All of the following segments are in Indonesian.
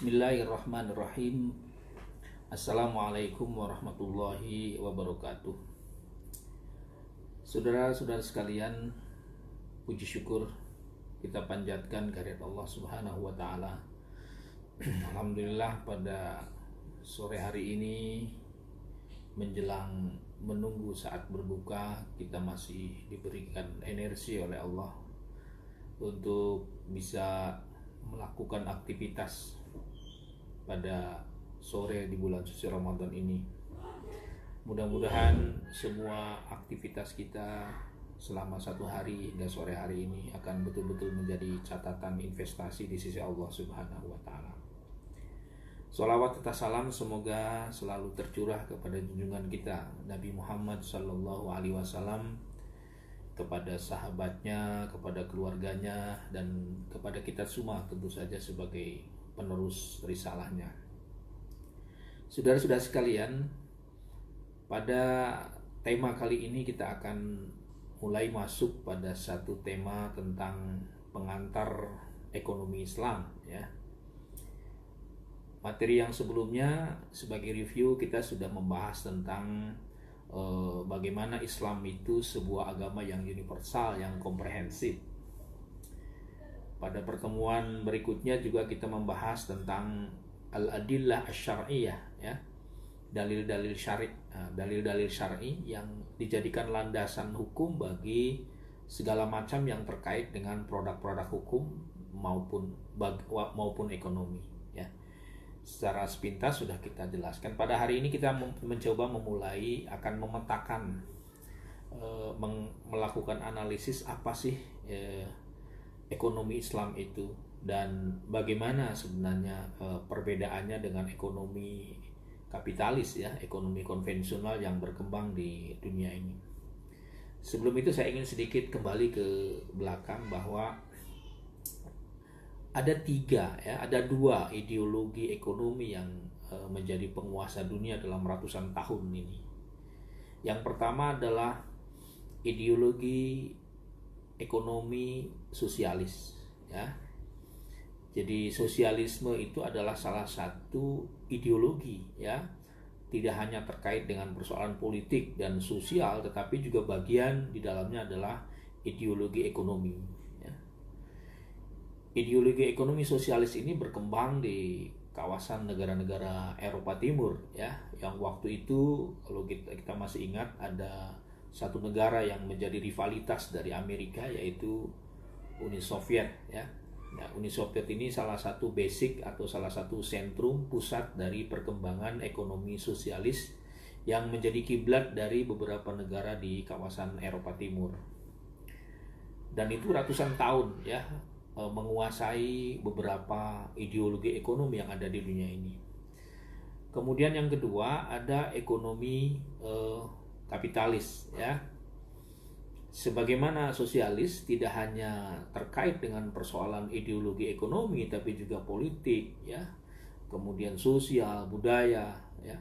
Bismillahirrahmanirrahim. Assalamualaikum warahmatullahi wabarakatuh. Saudara-saudara sekalian, puji syukur kita panjatkan kehadirat Allah Subhanahu wa taala. Alhamdulillah, pada sore hari ini menjelang menunggu saat berbuka, kita masih diberikan energi oleh Allah untuk bisa melakukan aktivitas pada sore di bulan suci Ramadan ini. Mudah-mudahan semua aktivitas kita selama satu hari hingga sore hari ini akan betul-betul menjadi catatan investasi di sisi Allah Subhanahu wa taala. Sholawat serta salam semoga selalu tercurah kepada junjungan kita Nabi Muhammad sallallahu alaihi wasallam, kepada sahabatnya, kepada keluarganya, dan kepada kita semua tentu saja sebagai penerus risalahnya. Saudara-saudara sekalian, pada tema kali ini kita akan mulai masuk pada satu tema tentang pengantar ekonomi Islam, ya. Materi yang sebelumnya sebagai review kita sudah membahas tentang bagaimana Islam itu sebuah agama yang universal, yang komprehensif. Pada pertemuan berikutnya juga kita membahas tentang al-adillah asy-syar'iyyah, ya. Dalil-dalil syar'i, dalil-dalil syar'i yang dijadikan landasan hukum bagi segala macam yang terkait dengan produk-produk hukum maupun ekonomi, ya. Secara sepintas sudah kita jelaskan. Pada hari ini kita mencoba akan memetakan, melakukan analisis apa sih ekonomi Islam itu, dan bagaimana sebenarnya perbedaannya dengan ekonomi kapitalis, ya, ekonomi konvensional yang berkembang di dunia ini. Sebelum itu saya ingin sedikit kembali ke belakang bahwa ada dua ideologi ekonomi yang menjadi penguasa dunia dalam ratusan tahun ini. Yang pertama adalah ideologi ekonomi sosialis, ya. Jadi sosialisme itu adalah salah satu ideologi, ya, tidak hanya terkait dengan persoalan politik dan sosial, tetapi juga bagian di dalamnya adalah ideologi ekonomi, ya. Ideologi ekonomi sosialis ini berkembang di kawasan negara-negara Eropa Timur, ya, yang waktu itu kalau kita masih ingat ada satu negara yang menjadi rivalitas dari Amerika, yaitu Uni Soviet, ya. Nah, Uni Soviet ini salah satu basic atau salah satu sentrum pusat dari perkembangan ekonomi sosialis yang menjadi kiblat dari beberapa negara di kawasan Eropa Timur. Dan itu ratusan tahun, ya, menguasai beberapa ideologi ekonomi yang ada di dunia ini. Kemudian yang kedua ada ekonomi kapitalis, ya. Sebagaimana sosialis tidak hanya terkait dengan persoalan ideologi ekonomi, tapi juga politik, ya, kemudian sosial, budaya, ya,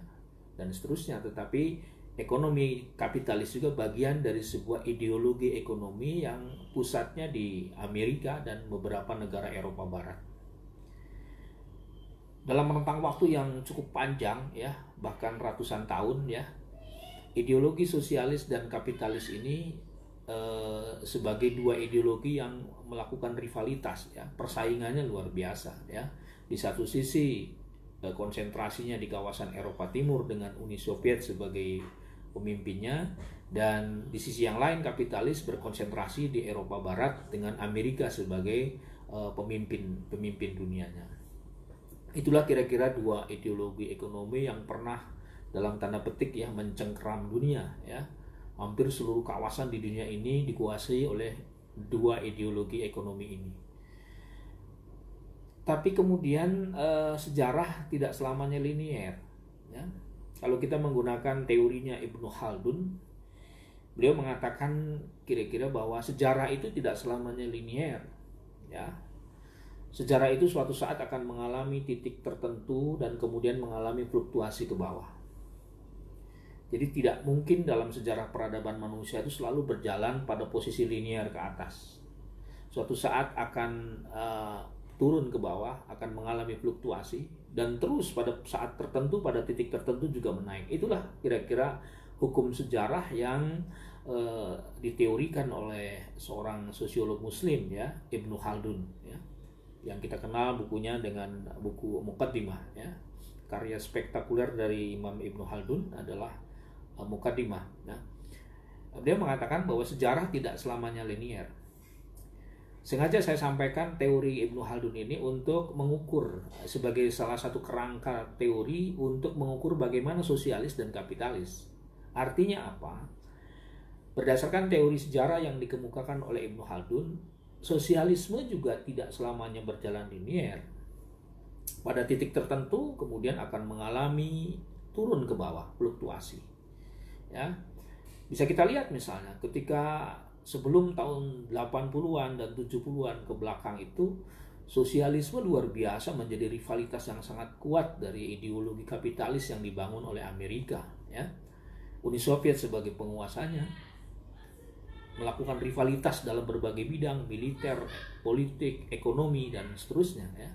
dan seterusnya. Tetapi ekonomi kapitalis juga bagian dari sebuah ideologi ekonomi yang pusatnya di Amerika dan beberapa negara Eropa Barat. Dalam rentang waktu yang cukup panjang, ya, bahkan ratusan tahun, ya, ideologi sosialis dan kapitalis ini sebagai dua ideologi yang melakukan rivalitas, ya, persaingannya luar biasa, ya. Di satu sisi konsentrasinya di kawasan Eropa Timur dengan Uni Soviet sebagai pemimpinnya, dan di sisi yang lain kapitalis berkonsentrasi di Eropa Barat dengan Amerika sebagai pemimpin dunianya. Itulah kira-kira dua ideologi ekonomi yang pernah dalam tanda petik, ya, mencengkeram dunia, ya. Hampir seluruh kawasan di dunia ini dikuasai oleh dua ideologi ekonomi ini. Tapi kemudian sejarah tidak selamanya linier. Ya. Kalau kita menggunakan teorinya Ibnu Khaldun, beliau mengatakan kira-kira bahwa sejarah itu tidak selamanya linier. Ya. Sejarah itu suatu saat akan mengalami titik tertentu dan kemudian mengalami fluktuasi ke bawah. Jadi tidak mungkin dalam sejarah peradaban manusia itu selalu berjalan pada posisi linier ke atas. Suatu saat akan turun ke bawah, akan mengalami fluktuasi, dan terus pada saat tertentu, pada titik tertentu juga menaik. Itulah kira-kira hukum sejarah yang diteorikan oleh seorang sosiolog Muslim, ya, Ibnu Khaldun, ya, yang kita kenal bukunya dengan buku Muqaddimah, ya. Karya spektakuler dari Imam Ibnu Khaldun adalah Muqaddimah. Nah, dia mengatakan bahwa sejarah tidak selamanya linier. Sengaja saya sampaikan teori Ibnu Khaldun ini untuk mengukur, sebagai salah satu kerangka teori untuk mengukur bagaimana sosialis dan kapitalis. Artinya apa? Berdasarkan teori sejarah yang dikemukakan oleh Ibnu Khaldun, sosialisme juga tidak selamanya berjalan linier. Pada titik tertentu kemudian akan mengalami turun ke bawah, fluktuasi. Ya. Bisa kita lihat misalnya ketika sebelum tahun 80-an dan 70-an ke belakang itu, sosialisme luar biasa menjadi rivalitas yang sangat kuat dari ideologi kapitalis yang dibangun oleh Amerika, ya. Uni Soviet sebagai penguasanya melakukan rivalitas dalam berbagai bidang, militer, politik, ekonomi, dan seterusnya, ya.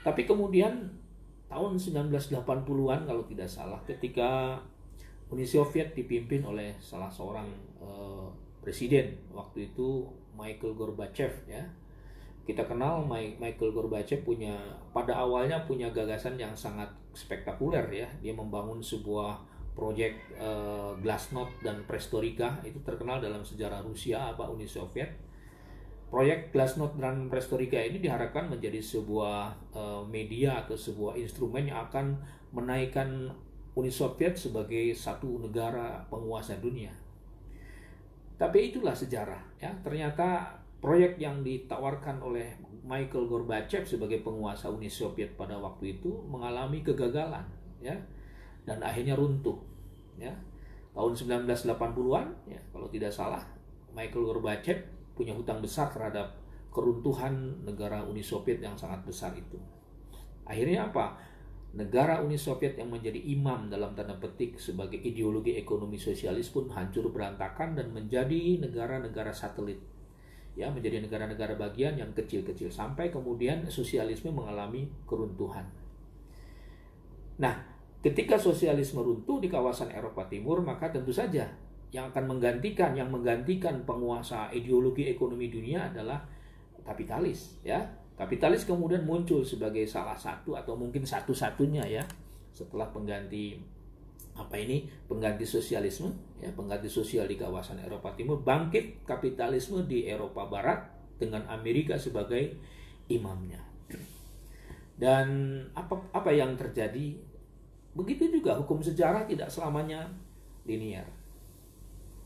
Tapi kemudian tahun 1980-an kalau tidak salah, ketika Uni Soviet dipimpin oleh salah seorang presiden waktu itu, Mikhail Gorbachev, ya. Kita kenal Mikhail Gorbachev pada awalnya punya gagasan yang sangat spektakuler, ya. Dia membangun sebuah proyek Glasnost dan Perestroika, itu terkenal dalam sejarah Rusia, Uni Soviet. Proyek Glasnost dan Perestroika ini diharapkan menjadi sebuah media atau sebuah instrumen yang akan menaikkan Uni Soviet sebagai satu negara penguasa dunia. Tapi itulah sejarah, ya. Ternyata proyek yang ditawarkan oleh Mikhail Gorbachev sebagai penguasa Uni Soviet pada waktu itu mengalami kegagalan, ya, dan akhirnya runtuh, ya. Tahun 1980-an, ya, kalau tidak salah, Mikhail Gorbachev punya hutang besar terhadap keruntuhan negara Uni Soviet yang sangat besar itu. Akhirnya apa? Negara Uni Soviet yang menjadi imam dalam tanda petik sebagai ideologi ekonomi sosialis pun hancur berantakan dan menjadi negara-negara satelit, ya, menjadi negara-negara bagian yang kecil-kecil sampai kemudian sosialisme mengalami keruntuhan. Nah, ketika sosialisme runtuh di kawasan Eropa Timur, maka tentu saja yang menggantikan penguasa ideologi ekonomi dunia adalah kapitalis, ya. Kapitalis kemudian muncul sebagai salah satu atau mungkin satu-satunya, ya, setelah pengganti sosialisme, ya, pengganti sosial di kawasan Eropa Timur, bangkit kapitalisme di Eropa Barat dengan Amerika sebagai imamnya. Dan apa yang terjadi? Begitu juga hukum sejarah tidak selamanya linier.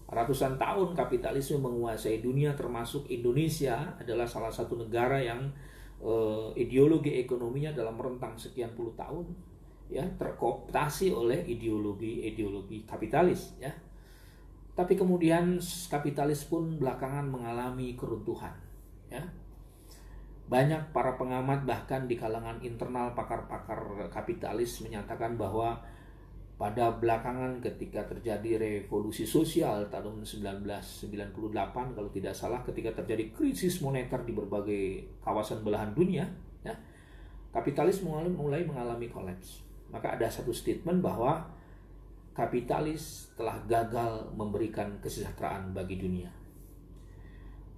Ratusan tahun kapitalisme menguasai dunia, termasuk Indonesia adalah salah satu negara yang ideologi ekonominya dalam rentang sekian puluh tahun, ya, terkooptasi oleh ideologi kapitalis, ya. Tapi kemudian kapitalis pun belakangan mengalami keruntuhan, ya. Banyak para pengamat bahkan di kalangan internal pakar-pakar kapitalis menyatakan bahwa pada belakangan ketika terjadi revolusi sosial tahun 1998 kalau tidak salah, ketika terjadi krisis moneter di berbagai kawasan belahan dunia, ya, kapitalis mulai mengalami kolaps. Maka ada satu statement bahwa kapitalis telah gagal memberikan kesejahteraan bagi dunia.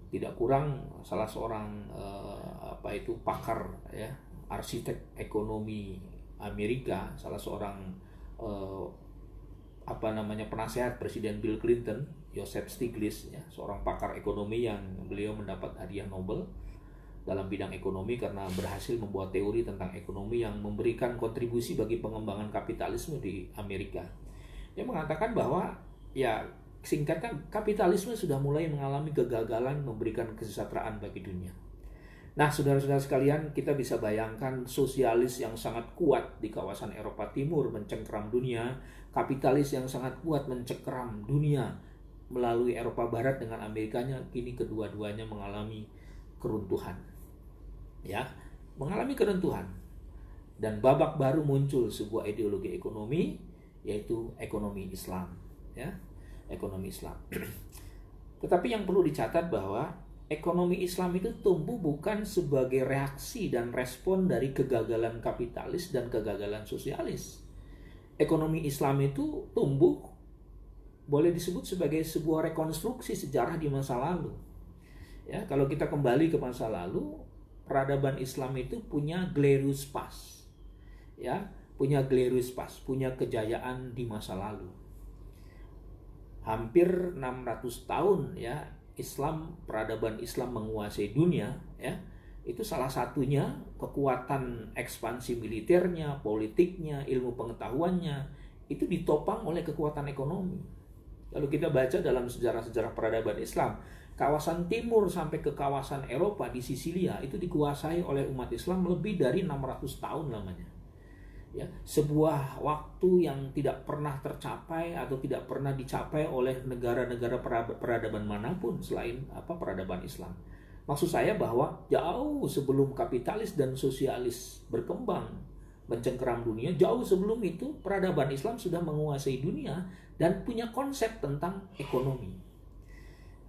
Tidak kurang salah seorang pakar, ya, arsitek ekonomi Amerika, salah seorang penasehat Presiden Bill Clinton, Joseph Stiglitz, ya, seorang pakar ekonomi yang beliau mendapat hadiah Nobel dalam bidang ekonomi karena berhasil membuat teori tentang ekonomi yang memberikan kontribusi bagi pengembangan kapitalisme di Amerika. Dia mengatakan bahwa, ya, singkatnya, kapitalisme sudah mulai mengalami kegagalan memberikan kesejahteraan bagi dunia. Nah, saudara-saudara sekalian, kita bisa bayangkan sosialis yang sangat kuat di kawasan Eropa Timur mencengkeram dunia, kapitalis yang sangat kuat mencengkeram dunia melalui Eropa Barat dengan Amerikanya, kini kedua-duanya mengalami keruntuhan. Ya, mengalami keruntuhan. Dan babak baru muncul sebuah ideologi ekonomi, yaitu ekonomi Islam, ya, ekonomi Islam. Tetapi yang perlu dicatat bahwa ekonomi Islam itu tumbuh bukan sebagai reaksi dan respon dari kegagalan kapitalis dan kegagalan sosialis. Ekonomi Islam itu tumbuh boleh disebut sebagai sebuah rekonstruksi sejarah di masa lalu. Ya, kalau kita kembali ke masa lalu, peradaban Islam itu punya glorious past. Ya, punya glorious past, punya kejayaan di masa lalu. Hampir 600 tahun ya, peradaban Islam menguasai dunia, ya. Itu salah satunya kekuatan ekspansi militernya, politiknya, ilmu pengetahuannya itu ditopang oleh kekuatan ekonomi. Lalu kita baca dalam sejarah-sejarah peradaban Islam, kawasan timur sampai ke kawasan Eropa di Sisilia itu dikuasai oleh umat Islam lebih dari 600 tahun lamanya. Ya, sebuah waktu yang tidak pernah tercapai atau tidak pernah dicapai oleh negara-negara peradaban manapun selain peradaban Islam. Maksud saya bahwa jauh sebelum kapitalis dan sosialis berkembang mencengkeram dunia, jauh sebelum itu peradaban Islam sudah menguasai dunia dan punya konsep tentang ekonomi.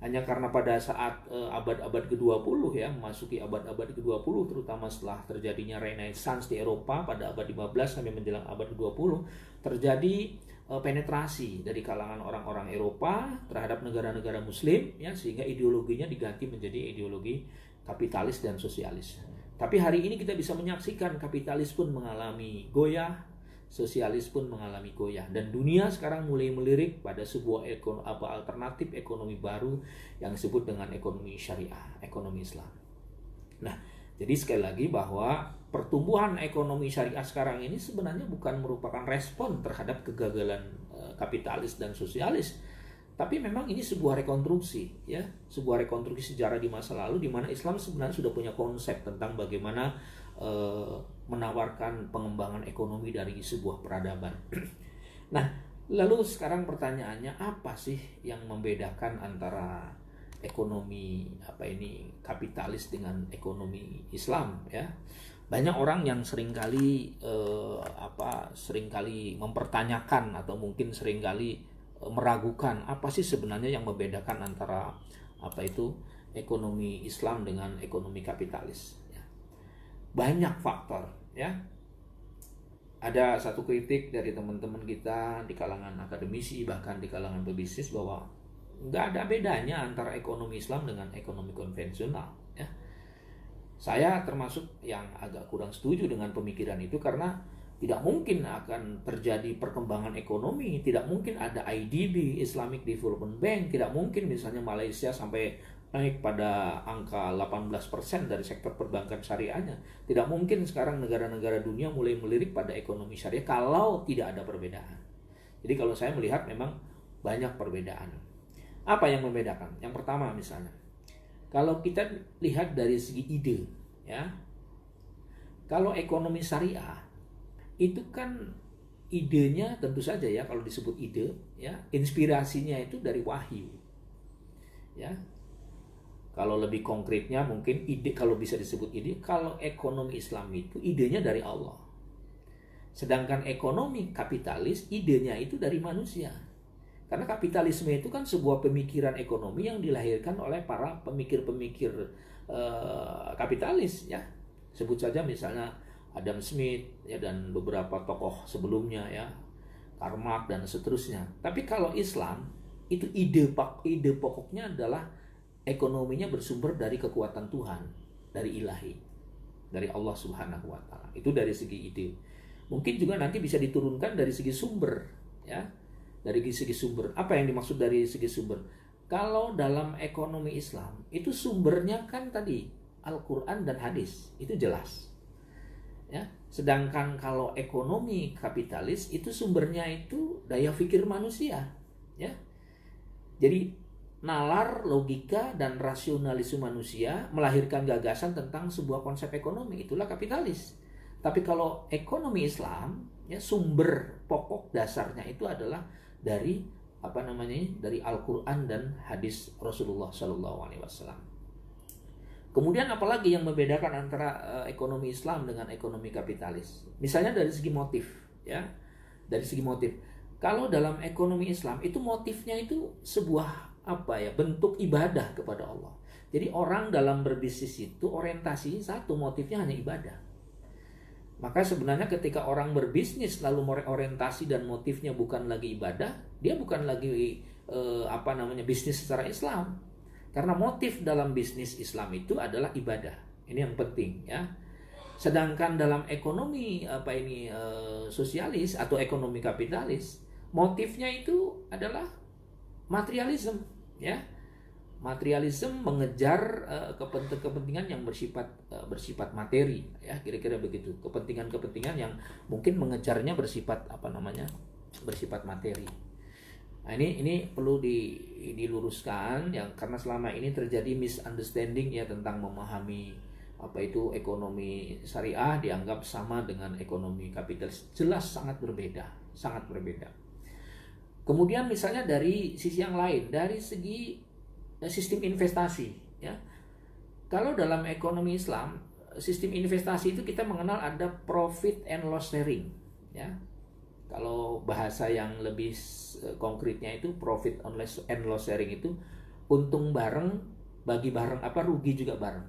Hanya karena pada saat abad-abad ke-20 ya, memasuki abad-abad ke-20 terutama setelah terjadinya Renaissance di Eropa pada abad 15 sampai menjelang abad ke-20, terjadi penetrasi dari kalangan orang-orang Eropa terhadap negara-negara muslim ya, sehingga ideologinya diganti menjadi ideologi kapitalis dan sosialis. Tapi hari ini kita bisa menyaksikan kapitalis pun mengalami goyah, sosialis pun mengalami goyah, dan dunia sekarang mulai melirik pada sebuah alternatif ekonomi baru yang disebut dengan ekonomi syariah, ekonomi Islam. Nah, jadi sekali lagi bahwa pertumbuhan ekonomi syariah sekarang ini sebenarnya bukan merupakan respon terhadap kegagalan kapitalis dan sosialis, tapi memang ini sebuah rekonstruksi ya, sebuah rekonstruksi sejarah di masa lalu di mana Islam sebenarnya sudah punya konsep tentang bagaimana menawarkan pengembangan ekonomi dari sebuah peradaban. Nah, lalu sekarang pertanyaannya, apa sih yang membedakan antara ekonomi kapitalis dengan ekonomi Islam ya? Banyak orang yang seringkali mempertanyakan atau mungkin seringkali meragukan apa sih sebenarnya yang membedakan antara ekonomi Islam dengan ekonomi kapitalis. Banyak faktor ya. Ada satu kritik dari teman-teman kita di kalangan akademisi bahkan di kalangan pebisnis bahwa nggak ada bedanya antara ekonomi Islam dengan ekonomi konvensional ya. Saya termasuk yang agak kurang setuju dengan pemikiran itu karena tidak mungkin akan terjadi perkembangan ekonomi, tidak mungkin ada IDB, Islamic Development Bank, tidak mungkin misalnya Malaysia sampai naik pada angka 18% dari sektor perbankan syariahnya. Tidak mungkin sekarang negara-negara dunia mulai melirik pada ekonomi syariah kalau tidak ada perbedaan. Jadi kalau saya melihat memang banyak perbedaan. Apa yang membedakan? Yang pertama misalnya, kalau kita lihat dari segi ide, ya, kalau ekonomi syariah itu kan idenya tentu saja ya, kalau disebut ide, ya, inspirasinya itu dari wahyu, ya. Kalau lebih konkretnya mungkin ide, kalau bisa disebut ide, kalau ekonomi Islam itu idenya dari Allah. Sedangkan ekonomi kapitalis idenya itu dari manusia. Karena kapitalisme itu kan sebuah pemikiran ekonomi yang dilahirkan oleh para pemikir-pemikir kapitalis ya. Sebut saja misalnya Adam Smith ya, dan beberapa tokoh sebelumnya ya, Karl Marx dan seterusnya. Tapi kalau Islam itu ide pokoknya adalah ekonominya bersumber dari kekuatan Tuhan, dari ilahi, dari Allah Subhanahu wa Ta'ala. Itu dari segi ide. Mungkin juga nanti bisa diturunkan dari segi sumber, ya. Dari segi sumber. Apa yang dimaksud dari segi sumber? Kalau dalam ekonomi Islam, itu sumbernya kan tadi Al-Quran dan hadis, itu jelas. Ya. Sedangkan kalau ekonomi kapitalis, itu sumbernya itu daya pikir manusia, ya. Jadi nalar, logika, dan rasionalisme manusia melahirkan gagasan tentang sebuah konsep ekonomi. Itulah kapitalis. Tapi kalau ekonomi Islam, ya, sumber pokok dasarnya itu adalah dari dari Al-Quran dan hadis Rasulullah SAW. Kemudian apalagi yang membedakan antara ekonomi Islam dengan ekonomi kapitalis? Misalnya dari segi motif, ya, dari segi motif. Kalau dalam ekonomi Islam itu motifnya itu sebuah bentuk ibadah kepada Allah. Jadi orang dalam berbisnis itu orientasi satu, motifnya hanya ibadah. Maka sebenarnya ketika orang berbisnis lalu orientasi dan motifnya bukan lagi ibadah, dia bukan lagi bisnis secara Islam. Karena motif dalam bisnis Islam itu adalah ibadah. Ini yang penting, ya. Sedangkan dalam ekonomi sosialis atau ekonomi kapitalis, motifnya itu adalah materialisme, ya. Materialisme mengejar kepentingan yang bersifat materi, ya, kira-kira begitu. Kepentingan-kepentingan yang mungkin mengejarnya bersifat bersifat materi. Nah, ini perlu diluruskan, yang karena selama ini terjadi misunderstanding, ya, tentang memahami ekonomi syariah dianggap sama dengan ekonomi kapitalis. Jelas sangat berbeda, sangat berbeda. Kemudian misalnya dari sisi yang lain, dari segi sistem investasi, ya. Kalau dalam ekonomi Islam, sistem investasi itu kita mengenal ada profit and loss sharing, ya. Kalau bahasa yang lebih konkretnya itu profit and loss sharing itu untung bareng, bagi bareng, rugi juga bareng.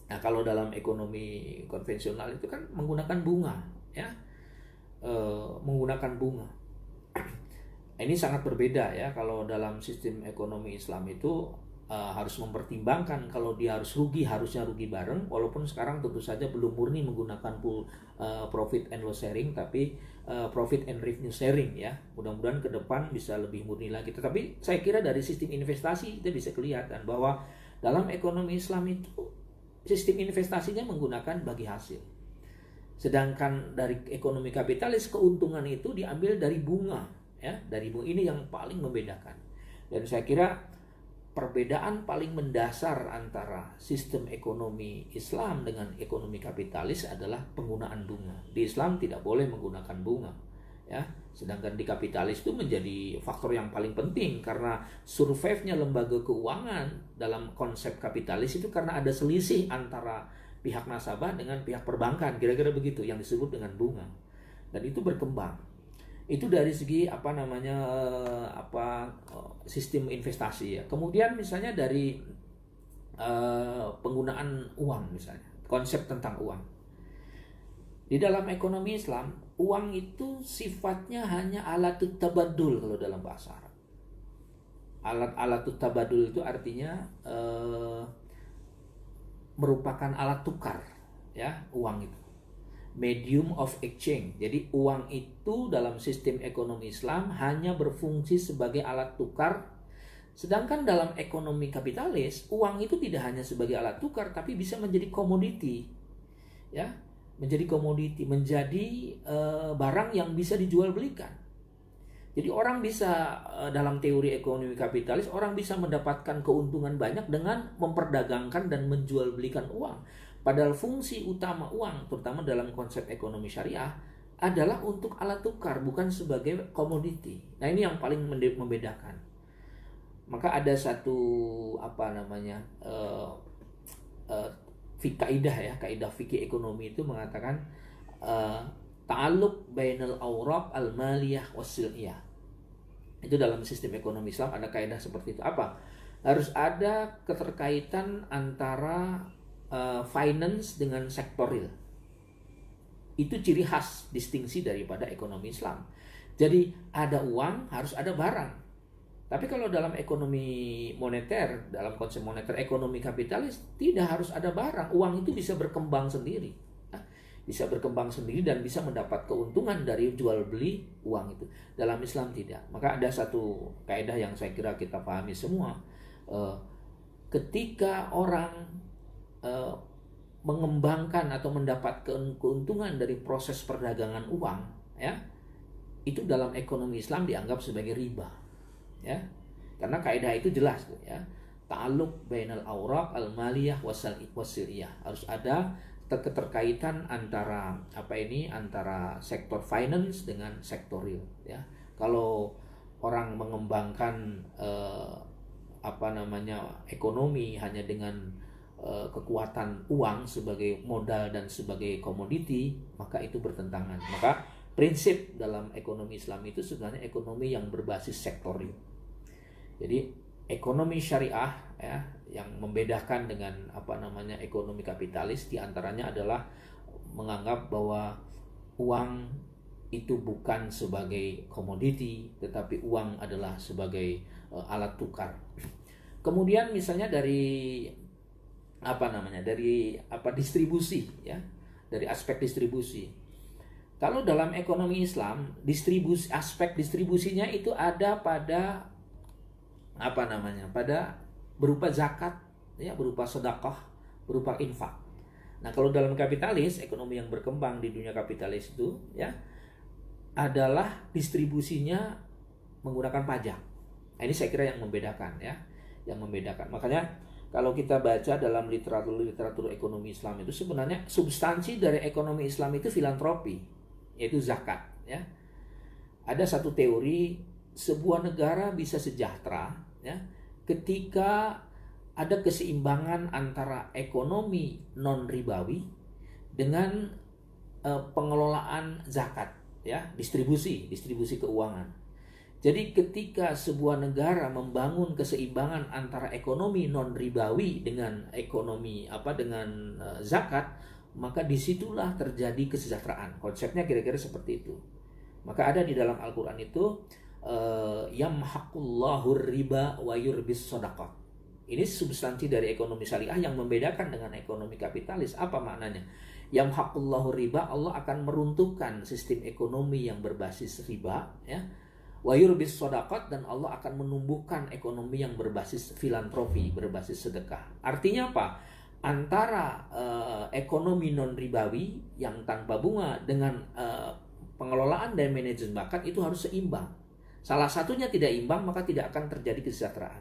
Nah, kalau dalam ekonomi konvensional itu kan menggunakan bunga, ya, menggunakan bunga. Ini sangat berbeda, ya. Kalau dalam sistem ekonomi Islam itu harus mempertimbangkan kalau dia harus rugi, harusnya rugi bareng. Walaupun sekarang tentu saja belum murni menggunakan profit and loss sharing, tapi profit and revenue sharing, ya. Mudah-mudahan ke depan bisa lebih murni lagi. Tetapi saya kira dari sistem investasi itu bisa kelihatan bahwa dalam ekonomi Islam itu sistem investasinya menggunakan bagi hasil. Sedangkan dari ekonomi kapitalis keuntungan itu diambil dari bunga, ya, dari bunga. Ini yang paling membedakan. Dan saya kira perbedaan paling mendasar antara sistem ekonomi Islam dengan ekonomi kapitalis adalah penggunaan bunga. Di Islam tidak boleh menggunakan bunga, ya. Sedangkan di kapitalis itu menjadi faktor yang paling penting karena survive-nya lembaga keuangan dalam konsep kapitalis itu karena ada selisih antara pihak nasabah dengan pihak perbankan, kira-kira begitu, yang disebut dengan bunga. Dan itu berkembang. Itu dari segi sistem investasi, ya. Kemudian misalnya dari penggunaan uang, misalnya konsep tentang uang. Di dalam ekonomi Islam, uang itu sifatnya hanya alatut tabadul kalau dalam bahasa Arab. Alatut tabadul itu artinya merupakan alat tukar, ya, uang itu. Medium of exchange. Jadi uang itu dalam sistem ekonomi Islam hanya berfungsi sebagai alat tukar. Sedangkan dalam ekonomi kapitalis, uang itu tidak hanya sebagai alat tukar, tapi bisa menjadi komoditi, ya, menjadi komoditi, menjadi barang yang bisa dijual belikan. Jadi orang bisa dalam teori ekonomi kapitalis, orang bisa mendapatkan keuntungan banyak dengan memperdagangkan dan menjual belikan uang. Padahal fungsi utama uang, terutama dalam konsep ekonomi syariah, adalah untuk alat tukar, bukan sebagai komoditi. Nah, ini yang paling membedakan. Maka ada satu kaidah fikih ekonomi itu mengatakan ta'alluq bainal awraq al-maliyah was-sil'iyah. Itu dalam sistem ekonomi Islam ada kaidah seperti itu. Apa? Harus ada keterkaitan antara finance dengan sektor real. Itu ciri khas distingsi daripada ekonomi Islam. Jadi ada uang, harus ada barang. Tapi kalau dalam ekonomi moneter, dalam konsep moneter ekonomi kapitalis, tidak harus ada barang. Uang itu bisa berkembang sendiri. Bisa berkembang sendiri dan bisa mendapat keuntungan dari jual beli uang itu. Dalam Islam tidak. Maka ada satu kaidah yang saya kira kita pahami semua. Ketika orang mengembangkan atau mendapatkan keuntungan dari proses perdagangan uang, ya, itu dalam ekonomi Islam dianggap sebagai riba, ya. Karena kaidah itu jelas tuh ya. Ta'alluq bainal awraq al-maliyah wasiliyah. Harus ada keterkaitan antara antara sektor finance dengan sektor real ya. Kalau orang mengembangkan ekonomi hanya dengan kekuatan uang sebagai modal dan sebagai komoditi, maka itu bertentangan. Maka prinsip dalam ekonomi Islam itu sebenarnya ekonomi yang berbasis sektorial. Jadi ekonomi syariah ya, yang membedakan dengan ekonomi kapitalis diantaranya adalah menganggap bahwa uang itu bukan sebagai komoditi, tetapi uang adalah sebagai alat tukar. Kemudian misalnya dari distribusi ya, dari aspek distribusi. Kalau dalam ekonomi Islam, aspek distribusinya itu ada pada pada berupa zakat ya, berupa sedekah, berupa infak. Nah, kalau dalam kapitalis, ekonomi yang berkembang di dunia kapitalis itu ya adalah distribusinya menggunakan pajak. Nah, ini saya kira yang membedakan ya, yang membedakan. Makanya kalau kita baca dalam literatur ekonomi Islam itu sebenarnya substansi dari ekonomi Islam itu filantropi, yaitu zakat ya. Ada satu teori sebuah negara bisa sejahtera ya ketika ada keseimbangan antara ekonomi non ribawi dengan pengelolaan zakat ya, distribusi keuangan. Jadi ketika sebuah negara membangun keseimbangan antara ekonomi non ribawi dengan ekonomi zakat, maka disitulah terjadi kesejahteraan. Konsepnya kira-kira seperti itu. Maka ada di dalam Al-Quran itu yamhaqullahu riba wa yurbis shadaqah. Ini substansi dari ekonomi syariah yang membedakan dengan ekonomi kapitalis. Apa maknanya? Yamhaqullahu riba, Allah akan meruntuhkan sistem ekonomi yang berbasis riba ya. Wa yurbis shadaqat, dan Allah akan menumbuhkan ekonomi yang berbasis filantropi, berbasis sedekah. Artinya apa? Antara ekonomi non ribawi yang tanpa bunga dengan pengelolaan dan manajemen zakat itu harus seimbang. Salah satunya tidak imbang, maka tidak akan terjadi kesejahteraan.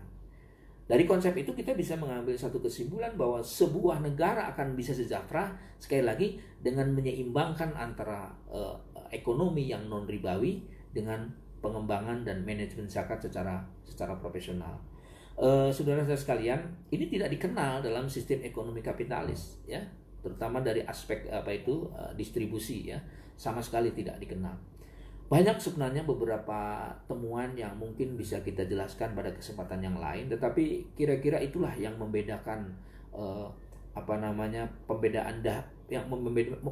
Dari konsep itu kita bisa mengambil satu kesimpulan bahwa sebuah negara akan bisa sejahtera sekali lagi dengan menyeimbangkan antara ekonomi yang non ribawi dengan pengembangan dan manajemen zakat secara profesional. Saudara-saudara sekalian, ini tidak dikenal dalam sistem ekonomi kapitalis ya, terutama dari aspek distribusi ya, sama sekali tidak dikenal. Banyak sebenarnya beberapa temuan yang mungkin bisa kita jelaskan pada kesempatan yang lain, tetapi kira-kira itulah yang membedakan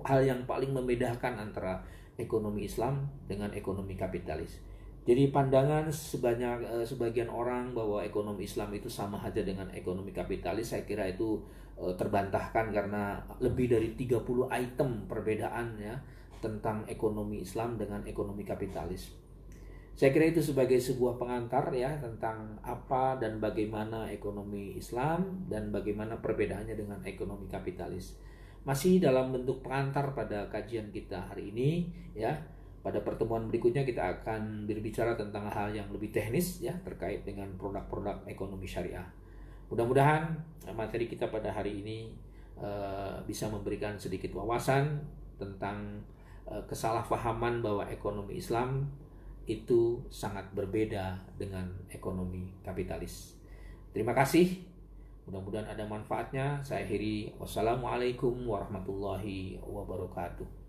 hal yang paling membedakan antara ekonomi Islam dengan ekonomi kapitalis. Jadi pandangan sebagian orang bahwa ekonomi Islam itu sama saja dengan ekonomi kapitalis, saya kira itu terbantahkan karena lebih dari 30 item perbedaan ya tentang ekonomi Islam dengan ekonomi kapitalis. Saya kira itu sebagai sebuah pengantar ya tentang apa dan bagaimana ekonomi Islam dan bagaimana perbedaannya dengan ekonomi kapitalis. Masih dalam bentuk pengantar pada kajian kita hari ini ya. Pada pertemuan berikutnya kita akan berbicara tentang hal yang lebih teknis ya terkait dengan produk-produk ekonomi syariah. Mudah-mudahan materi kita pada hari ini bisa memberikan sedikit wawasan tentang kesalahpahaman bahwa ekonomi Islam itu sangat berbeda dengan ekonomi kapitalis. Terima kasih. Mudah-mudahan ada manfaatnya. Saya akhiri. Wassalamualaikum warahmatullahi wabarakatuh.